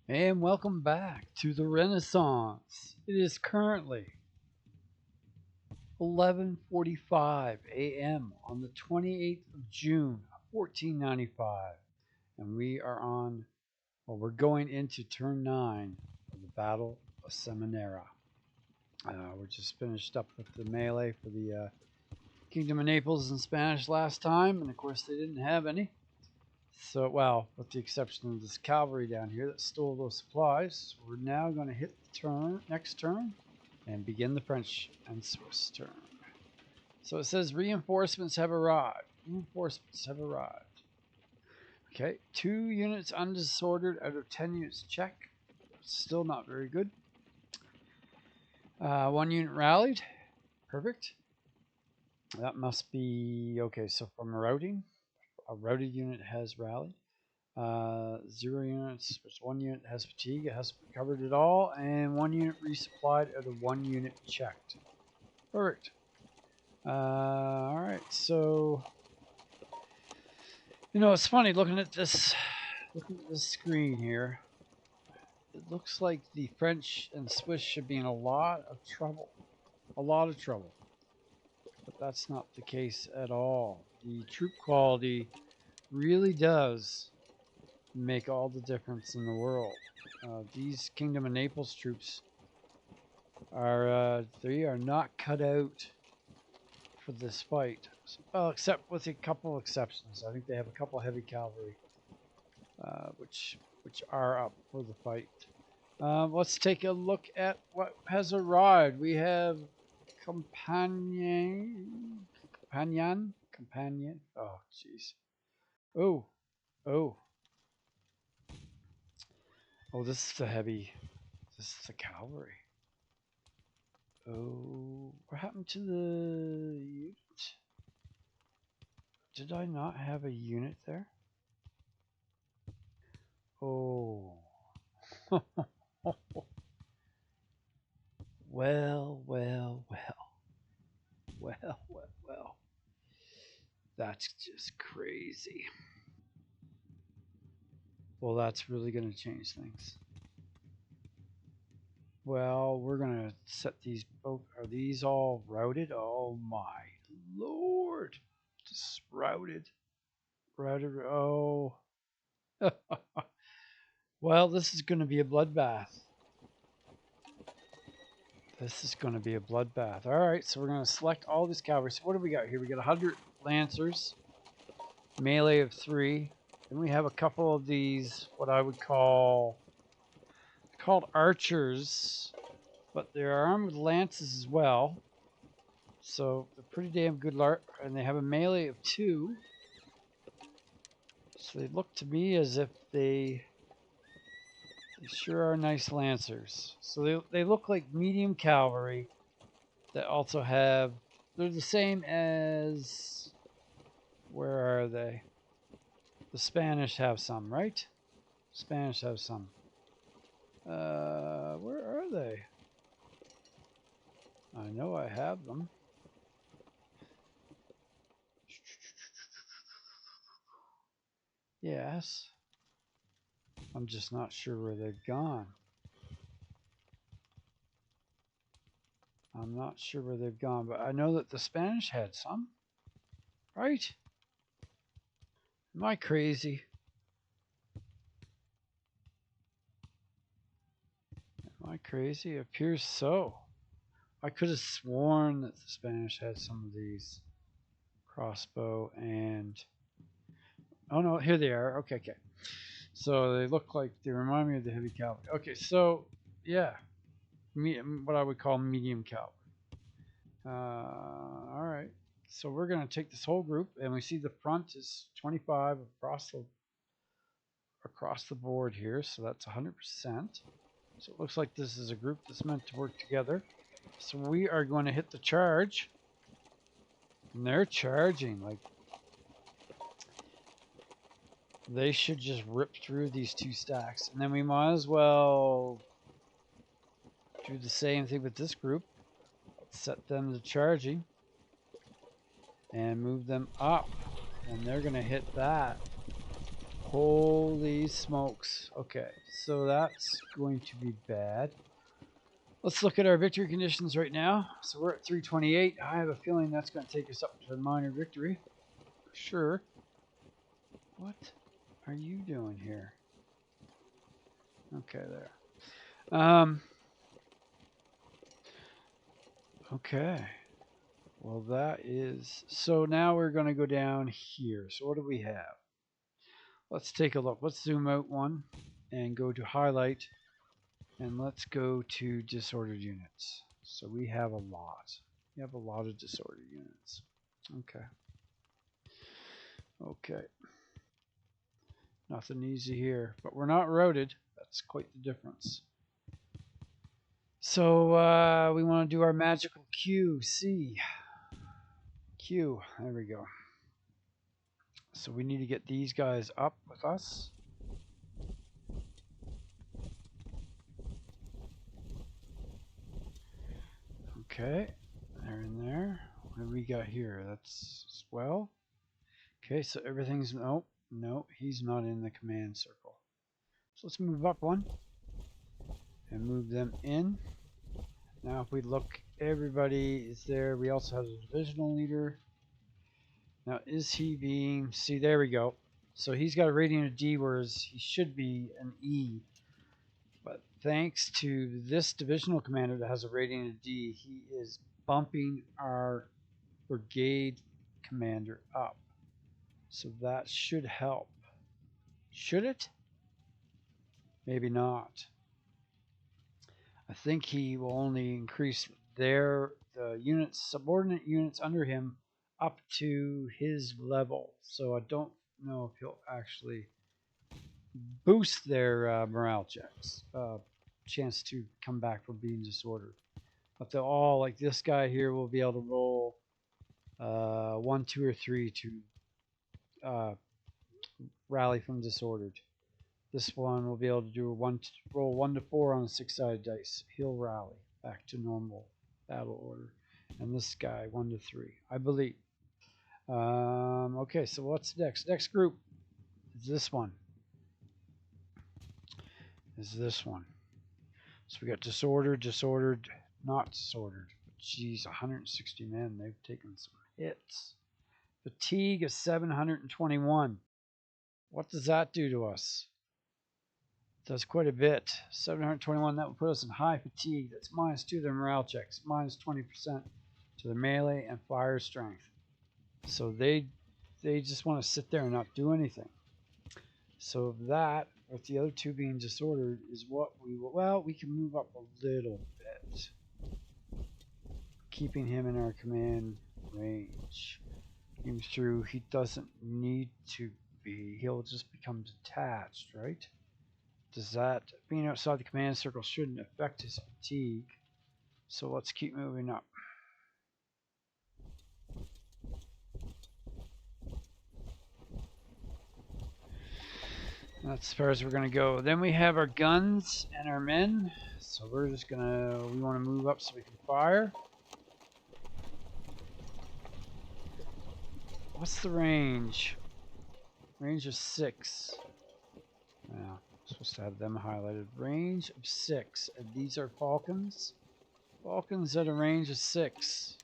And welcome back to the Renaissance. It is currently 11:45 a.m. on the 28th of June, 1495, and we're going into turn 9 of the Battle of Seminara. We just finished up with the melee for the Kingdom of Naples in Spanish last time, and of course they didn't have any. So, well, with the exception of this cavalry down here that stole those supplies, we're now going to hit the next turn, and begin the French and Swiss turn. So it says reinforcements have arrived. Reinforcements have arrived. Okay, 2 units undisordered out of 10 units check. Still not very good. 1 unit rallied. Perfect. That must be okay. So from routing, a routed unit has rallied. 0 units. There's 1 unit that has fatigue. It hasn't recovered at all, and 1 unit resupplied out of 1 unit checked. Perfect. All right. So, it's funny looking at this screen here. It looks like the French and Swiss should be in a lot of trouble. A lot of trouble. But that's not the case at all. The troop quality really does make all the difference in the world. These Kingdom of Naples troops they are not cut out for this fight. Well, except with a couple exceptions. I think they have a couple heavy cavalry, which are up for the fight. Let's take a look at what has arrived. We have companion. Oh, jeez. Oh, oh, oh. This is the heavy. This is the cavalry. Oh, what happened to the unit? Did I not have a unit there? Oh. Well, well, well. Well, well, well. That's just crazy. Well, that's really going to change things. Well, we're going to set these both. Are these all routed? Oh my lord. Just routed. Routed. Oh. Well, this is going to be a bloodbath. This is going to be a bloodbath. All right, so we're going to select all these cavalry. So what do we got here? We got 100 lancers, melee of 3. Then we have a couple of these, what I would called archers, but they're armed with lances as well. So they're pretty damn good, and they have a melee of 2. So they look to me as if they sure are nice lancers. So they look like medium cavalry that also have, they're the same as, where are they? The Spanish have some, right? Spanish have some. Where are they? I know I have them. Yes. I'm just not sure where they've gone. I'm not sure where they've gone, but I know that the Spanish had some. Right? Am I crazy? Am I crazy? It appears so. I could have sworn that the Spanish had some of these. Crossbow and... Oh no, here they are. Okay, okay. So they look like, they remind me of the heavy cavalry. Okay, so yeah, what I would call medium cavalry. All right. So we're going to take this whole group, and we see the front is 25 across the board here, so that's 100%. So it looks like this is a group that's meant to work together. So we are going to hit the charge, and they're charging like they should just rip through these 2 stacks, and then we might as well do the same thing with this group. Set them to charging and move them up, and they're going to hit that Holy smokes. Okay, so that's going to be bad. Let's look at our victory conditions right now. So we're at 328. I have a feeling that's going to take us up to a minor victory. Sure. What are you doing here? Okay, there. Okay. Well, that is... So now we're going to go down here. So what do we have? Let's take a look. Let's zoom out one and go to highlight. And let's go to disordered units. So we have a lot. We have a lot of disordered units. Okay. Okay. Nothing easy here. But we're not routed. That's quite the difference. So we want to do our magical Q. C. Q. There we go. So we need to get these guys up with us. Okay. They're in there. What do we got here? That's swell. Okay, so everything's... Nope. No, he's not in the command circle. So let's move up one and move them in. Now if we look, everybody is there. We also have a divisional leader. Now is he being... See, there we go. So he's got a rating of D, whereas he should be an E. But thanks to this divisional commander that has a rating of D, he is bumping our brigade commander up. So that should help. Should it? Maybe not. I think he will only increase the units, subordinate units under him up to his level. So I don't know if he'll actually boost their morale checks, chance to come back from being disordered. But they'll all, like this guy here, will be able to roll 1, 2, or 3 to rally from disordered. This one will be able to do roll 1 to 4 on a 6-sided dice. He'll rally back to normal battle order. And this guy 1 to 3, I believe. Okay, so what's next? Next group is this one. So we got disordered, not disordered. Geez, 160 men. They've taken some hits. Fatigue is 721. What does that do to us? It does quite a bit. 721, that will put us in high fatigue. That's -2 to their morale checks, -20% to their melee and fire strength. So they just want to sit there and not do anything. So that, with the other two being disordered, is what we will... Well, we can move up a little bit, keeping him in our command range. Him through, he doesn't need to be. He'll just become detached, right? Does that, being outside the command circle shouldn't affect his fatigue. So let's keep moving up. That's as far as we're going to go. Then we have our guns and our men. So we're just going to, we want to move up so we can fire. What's the range? Range of 6. Yeah, I'm supposed to have them highlighted. Range of 6. And these are Falcons. Falcons at a range of 6.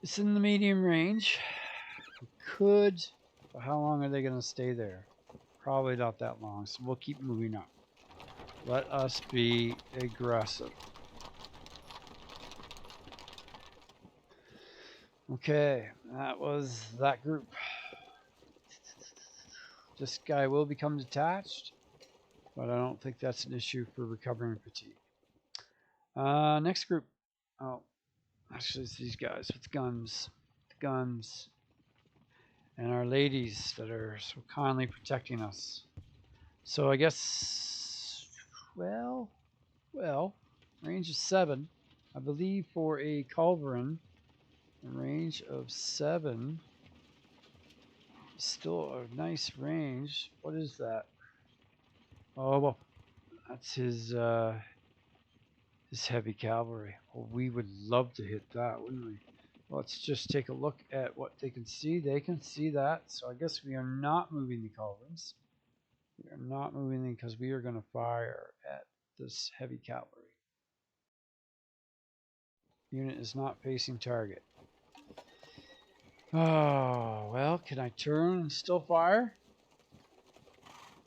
It's in the medium range. We could... But how long are they going to stay there? Probably not that long, so we'll keep moving up. Let us be aggressive. Okay, that was that group. This guy will become detached, but I don't think that's an issue for recovering fatigue. Next group. Oh, actually it's these guys with guns. The guns. And our ladies that are so kindly protecting us. So I guess, well, range of 7. I believe for a culverin, a range of 7 is still a nice range. What is that? Oh, well, that's his heavy cavalry. Well, we would love to hit that, wouldn't we? Let's just take a look at what they can see. They can see that, so I guess we are not moving the culverins. We are not moving them because we are going to fire at this heavy cavalry. Unit is not facing target. Oh, well, can I turn and still fire?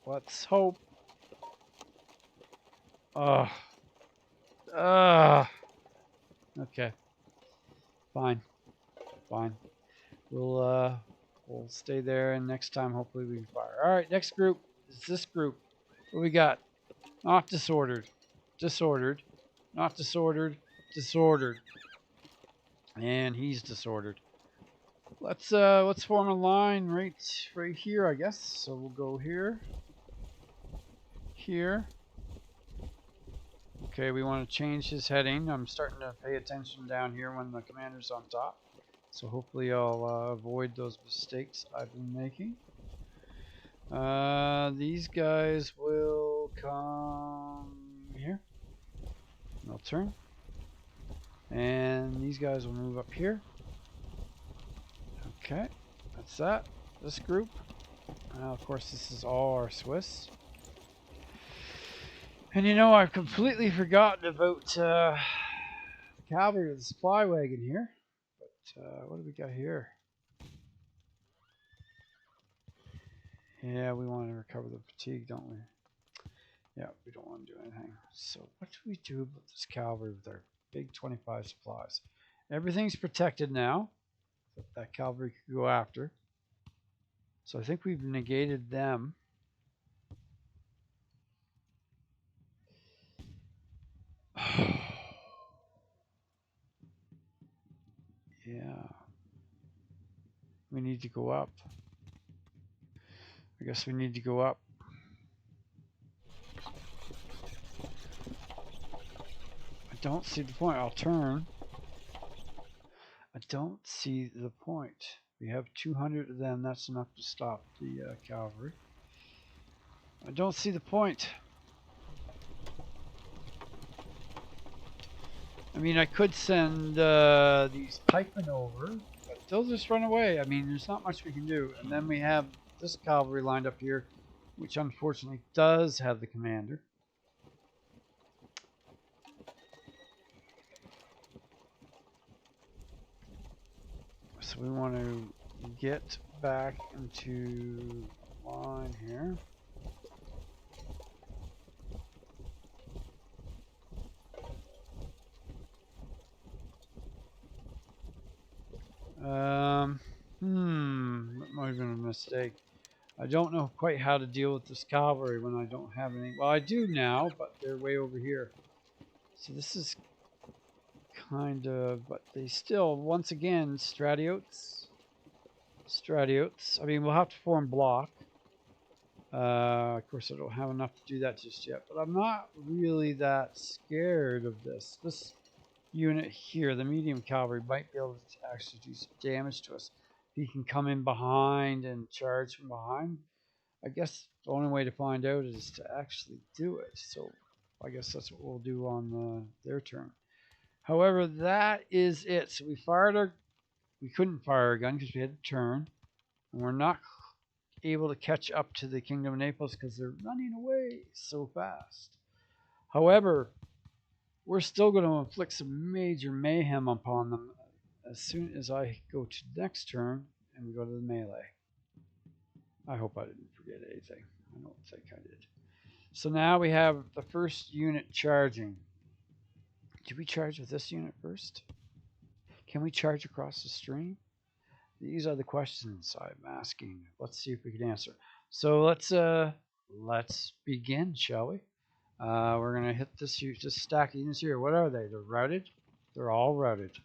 Let's hope. Oh. Okay. Fine. Fine. We'll stay there, and next time hopefully we can fire. All right, next group is this group. What we got? Not disordered. Disordered. Not disordered. Disordered. And he's disordered. Let's form a line right here, I guess. So we'll go here. Here. Okay, we want to change his heading. I'm starting to pay attention down here when the commander's on top. So hopefully I'll avoid those mistakes I've been making. These guys will come here. They'll turn. And these guys will move up here. Okay, that's that. This group. Now, of course, this is all our Swiss. And you know, I've completely forgotten about the cavalry of the supply wagon here. But what do we got here? Yeah, we want to recover the fatigue, don't we? Yeah, we don't want to do anything. So what do we do about this cavalry with our big 25 supplies? Everything's protected now. That cavalry could go after. So I think we've negated them. Yeah. We need to go up. I guess we need to go up. I don't see the point. I'll turn. I don't see the point. We have 200 of them. That's enough to stop the cavalry. I don't see the point. I mean, I could send these pikemen over, but they'll just run away. I mean, there's not much we can do. And then we have this cavalry lined up here, which unfortunately does have the commander. So we want to get back into line here. That might have been a mistake. I don't know quite how to deal with this cavalry when I don't have any. Well, I do now, but they're way over here. So this is kind of, but they still, once again, Stratiotes. I mean, we'll have to form block. Of course, I don't have enough to do that just yet, but I'm not really that scared of this. This unit here, the medium cavalry, might be able to actually do some damage to us. He can come in behind and charge from behind. I guess the only way to find out is to actually do it. So I guess that's what we'll do on their turn. However, that is it. So we couldn't fire a gun because we had to turn. And we're not able to catch up to the Kingdom of Naples because they're running away so fast. However, we're still going to inflict some major mayhem upon them as soon as I go to the next turn and we go to the melee. I hope I didn't forget anything. I don't think I did. So now we have the first unit charging. Do we charge with this unit first? Can we charge across the stream? These are the questions I'm asking. Let's see if we can answer. So let's begin, shall we? We're gonna hit this stack of units here. What are they? They're routed. They're all routed.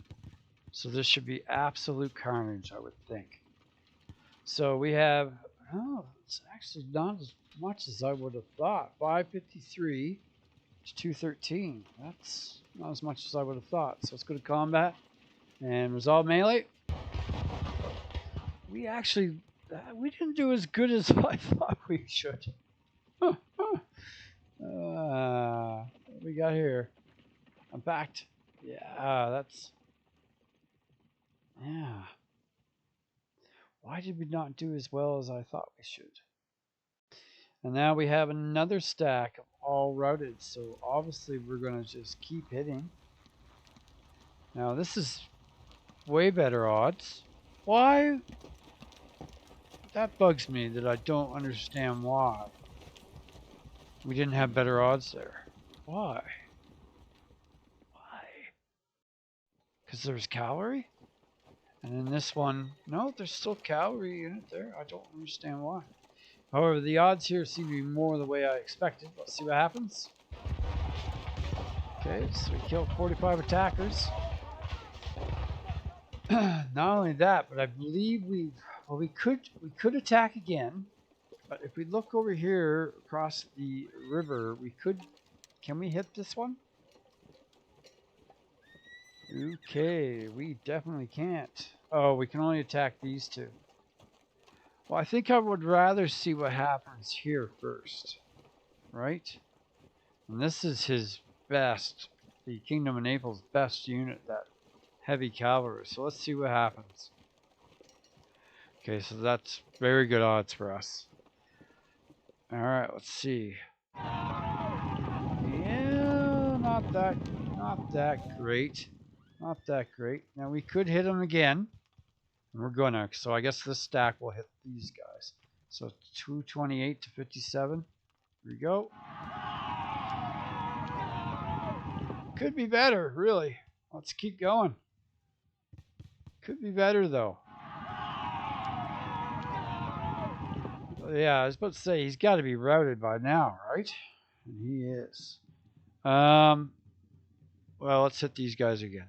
So this should be absolute carnage, I would think. So we have, oh, it's actually not as much as I would have thought. 553 to 213. That's not as much as I would have thought. So let's go to combat and resolve melee. We actually, we didn't do as good as I thought we should. What we got here? I'm backed. Yeah, that's Yeah. Why did we not do as well as I thought we should? And now we have another stack of all routed, so obviously we're going to just keep hitting. Now this is way better odds. Why? That bugs me that I don't understand why. We didn't have better odds there. Why? Why? Because there's calorie? And in this one, no, there's still calorie in it there. I don't understand why. However, the odds here seem to be more the way I expected. Let's see what happens. Okay, so we killed 45 attackers. Not only that, but I believe we could attack again. But if we look over here across the river, can we hit this one? Okay, we definitely can't. Oh, we can only attack these two. Well, I think I would rather see what happens here first, right? And this is his best, the Kingdom of Naples' best unit, that heavy cavalry. So let's see what happens. Okay, so that's very good odds for us. All right, let's see. Yeah, not that great. Not that great. Now we could hit him again. And we're gonna, so I guess this stack will hit these guys. So 228 to 57. Here we go. Could be better, really. Let's keep going. Could be better though. Yeah, I was about to say he's got to be routed by now, right? And he is. Well, let's hit these guys again.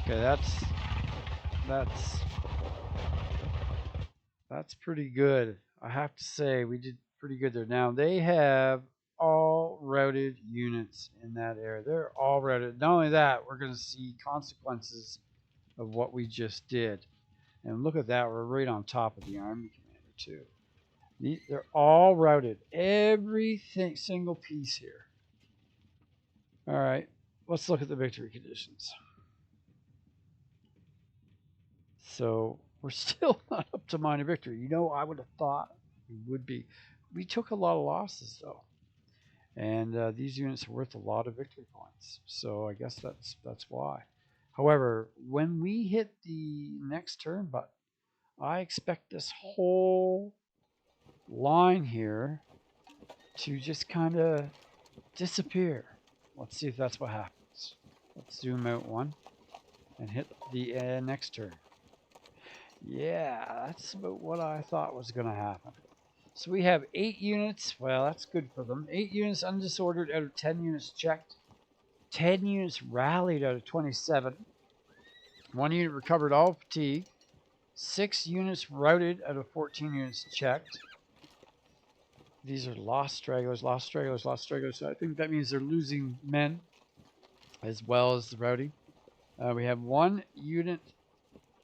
Okay, that's pretty good. I have to say we did pretty good there. Now they have all routed units in that area. They're all routed. Not only that, we're going to see consequences of what we just did. And look at that, we're right on top of the army commander too. They're all routed. Everything, single piece here. All right, let's look at the victory conditions. So we're still not up to minor victory. You know, I would have thought we would be. We took a lot of losses though, and these units are worth a lot of victory points. So I guess that's why. However, when we hit the next turn button, I expect this whole line here to just kind of disappear. Let's see if that's what happens. Let's zoom out one and hit the next turn. Yeah, that's about what I thought was going to happen. So we have 8 units. Well, that's good for them. 8 units undisordered out of 10 units checked. 10 units rallied out of 27. 1 unit recovered all fatigue. 6 units routed out of 14 units checked. These are lost stragglers, lost stragglers, lost stragglers. So I think that means they're losing men as well as the routing. We have 1 unit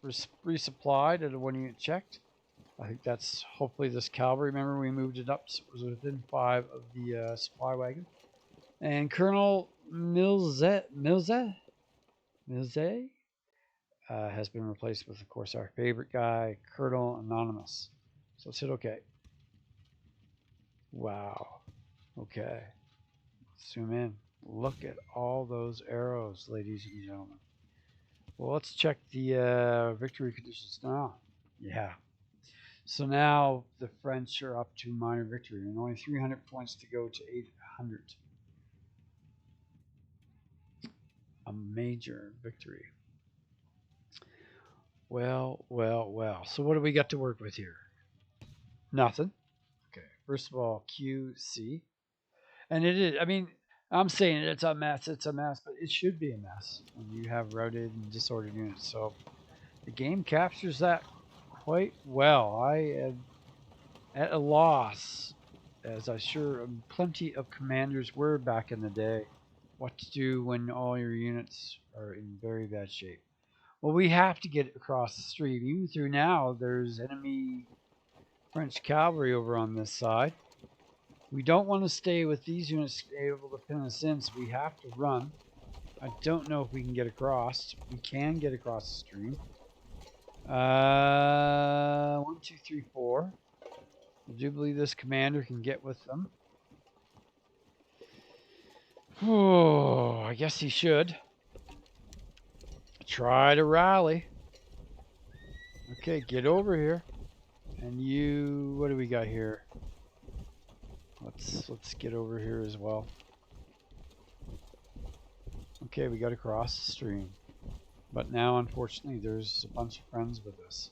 resupplied out of 1 unit checked. I think that's hopefully this cavalry. Remember, we moved it up, so it was within 5 of the supply wagon. And Colonel Milze has been replaced with, of course, our favorite guy, Colonel Anonymous. So let's hit OK. Wow. Okay. Zoom in. Look at all those arrows, ladies and gentlemen. Well, let's check the victory conditions now. Yeah. So now the French are up to minor victory, and only 300 points to go to 800. A major victory. Well, well, well. So what do we got to work with here? Nothing. Okay. First of all, QC. And it is, I mean, I'm saying it's a mess, but it should be a mess when you have routed and disordered units. So the game captures that quite well. I am at a loss, as I sure plenty of commanders were back in the day, what to do when all your units are in very bad shape. Well, we have to get across the stream. Even through now, there's enemy French cavalry over on this side. We don't want to stay with these units able to pin us in, so we have to run. I don't know if we can get across. We can get across the stream. 1, 2, 3, 4. I do believe this commander can get with them. Oh, I guess he should. Try to rally. Okay, get over here. And you, what do we got here? Let's get over here as well. Okay, we got to cross the stream. But now, unfortunately, there's a bunch of friends with us.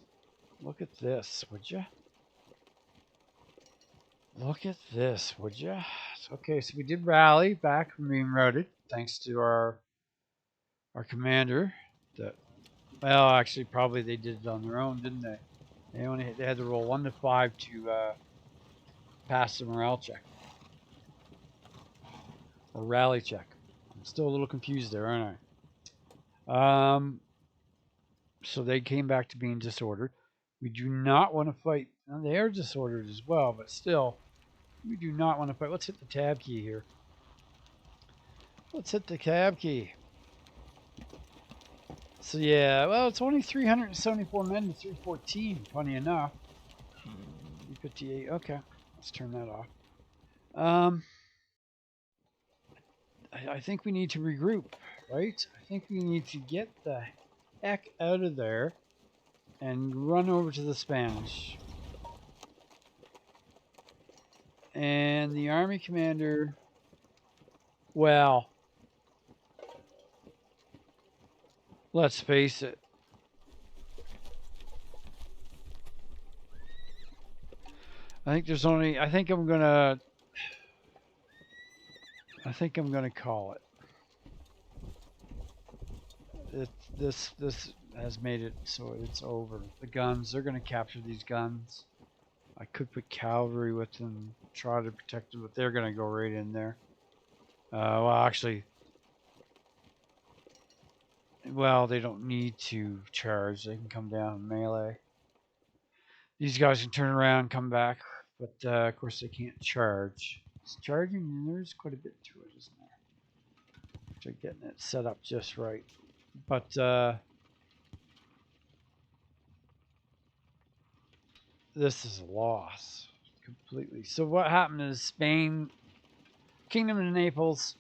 Look at this, would you? Look at this, would you? Okay, so we did rally back from being routed, thanks to our commander. That, well, actually, probably they did it on their own, didn't they? They had to roll 1 to 5 to pass the morale check or rally check. I'm still a little confused there, aren't I? So they came back to being disordered. We do not want to fight. Now, they are disordered as well, but still, we do not want to fight. Let's hit the tab key here. Let's hit the tab key. So yeah, well, it's only 374 men to 314. Funny enough. 358. Okay, let's turn that off. I think we need to regroup, right? I think we need to get the heck out of there and run over to the Spanish. And the army commander, well, let's face it. I think there's only, I think I'm gonna call it. This has made it so it's over. The guns, they're gonna capture these guns. I could put cavalry with them, try to protect them, but they're gonna go right in there. Well, actually, well, they don't need to charge. They can come down and melee. These guys can turn around, come back, but of course they can't charge. It's charging, and there's quite a bit to it, isn't there? They're getting it set up just right. But this is a loss completely. So what happened is Spain, Kingdom of Naples,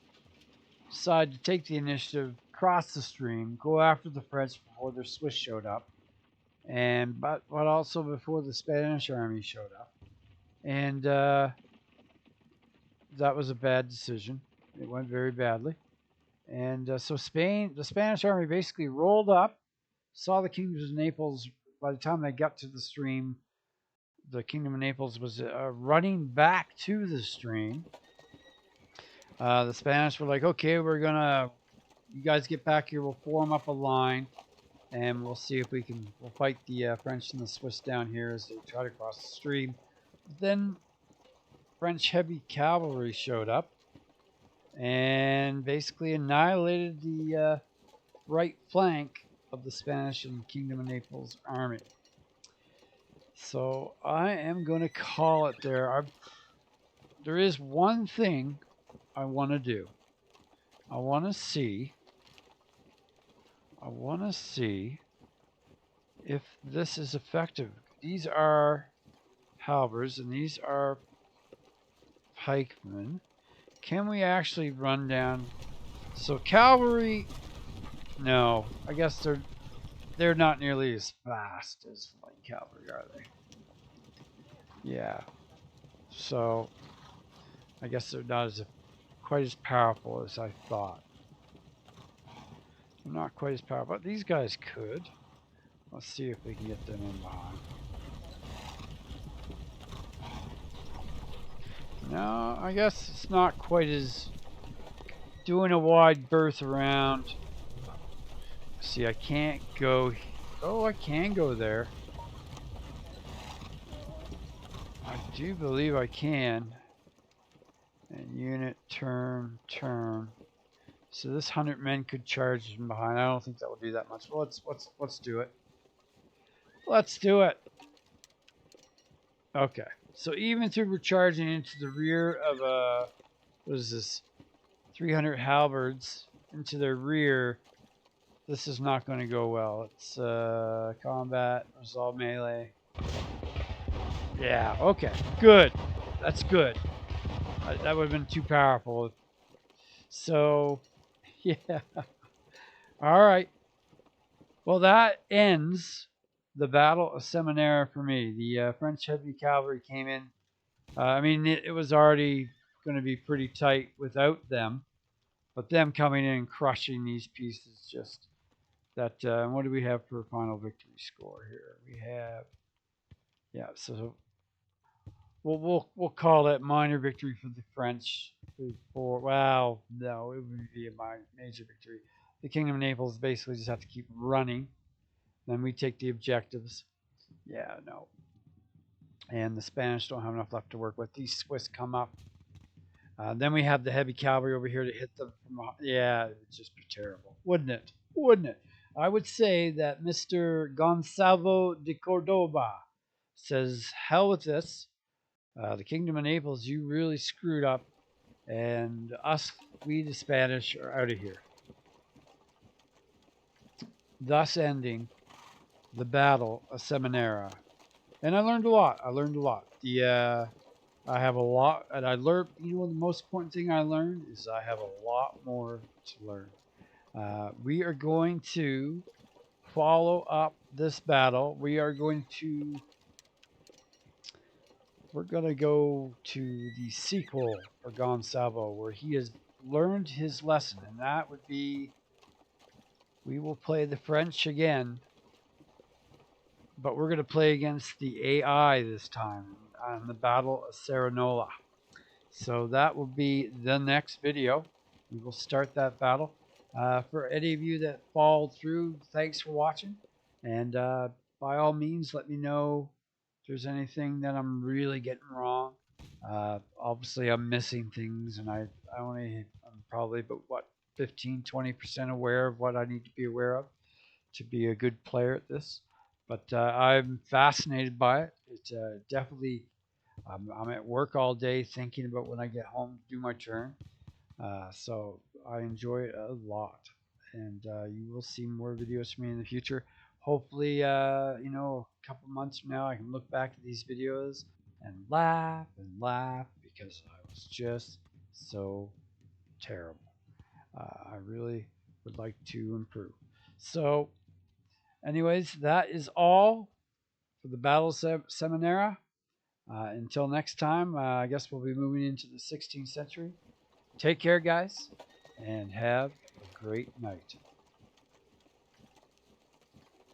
decided to take the initiative, cross the stream, go after the French before their Swiss showed up, and but also before the Spanish army showed up, and that was a bad decision. It went very badly, and so the Spanish army basically rolled up, saw the Kingdom of Naples. By the time they got to the stream, the Kingdom of Naples was running back to the stream. The Spanish were like, okay, you guys get back here, we'll form up a line, and we'll see if we'll fight the French and the Swiss down here as they try to cross the stream. Then French heavy cavalry showed up and basically annihilated the right flank of the Spanish and Kingdom of Naples army. So I am going to call it there. There is one thing I want to do. I want to see if this is effective. These are halberds and these are pikemen. Can we actually run down? So cavalry, no, I guess they're not nearly as fast as light cavalry, are they? Yeah. So I guess they're not quite as powerful as I thought. They're not quite as powerful, but these guys could. Let's see if we can get them in behind. No, I guess it's not quite as doing a wide berth around. See, I can't go. Oh, I can go there. I do believe I can. And unit, turn. So this 100 men could charge from behind. I don't think that will do that much. Well, let's do it. Let's do it. Okay. So even through we're charging into the rear of what is this, 300 halberds into their rear, this is not going to go well. It's combat, resolve melee. Yeah, okay, good. That's good. That would have been too powerful. So, yeah. All right. Well, that ends the Battle of Seminara for me. The French heavy cavalry came in. I mean, it was already going to be pretty tight without them, but them coming in and crushing these pieces just that. What do we have for a final victory score here? We have, yeah. So we'll call that minor victory for the French. For well, no, it would be a major victory. The Kingdom of Naples basically just have to keep running. Then we take the objectives. Yeah, no. And the Spanish don't have enough left to work with. These Swiss come up. Then we have the heavy cavalry over here to hit them from. Yeah, it would just be terrible, wouldn't it? Wouldn't it? I would say that Mr. Gonsalvo de Cordoba says, "Hell with this. The Kingdom of Naples, you really screwed up, and us, we the Spanish, are out of here." Thus ending the Battle of Seminara. And I learned a lot. I learned a lot. I have a lot, and I learned. You know, the most important thing I learned is I have a lot more to learn. We are going to follow up this battle. We're going to go to the sequel for Gonsalvo, where he has learned his lesson, and that would be we will play the French again, but we're going to play against the AI this time on the Battle of Ceranola. So that will be the next video. We will start that battle. For any of you that followed through, thanks for watching. And by all means, let me know if there's anything that I'm really getting wrong. Obviously, I'm missing things, and I'm probably but what 15-20% aware of what I need to be aware of to be a good player at this. But I'm fascinated by it. It's definitely I'm at work all day thinking about when I get home to do my turn. So I enjoy it a lot. And you will see more videos from me in the future. Hopefully, a couple months from now, I can look back at these videos and laugh because I was just so terrible. I really would like to improve. So, anyways, that is all for the Battle of Seminara. Until next time, I guess we'll be moving into the 16th century. Take care, guys, and have a great night.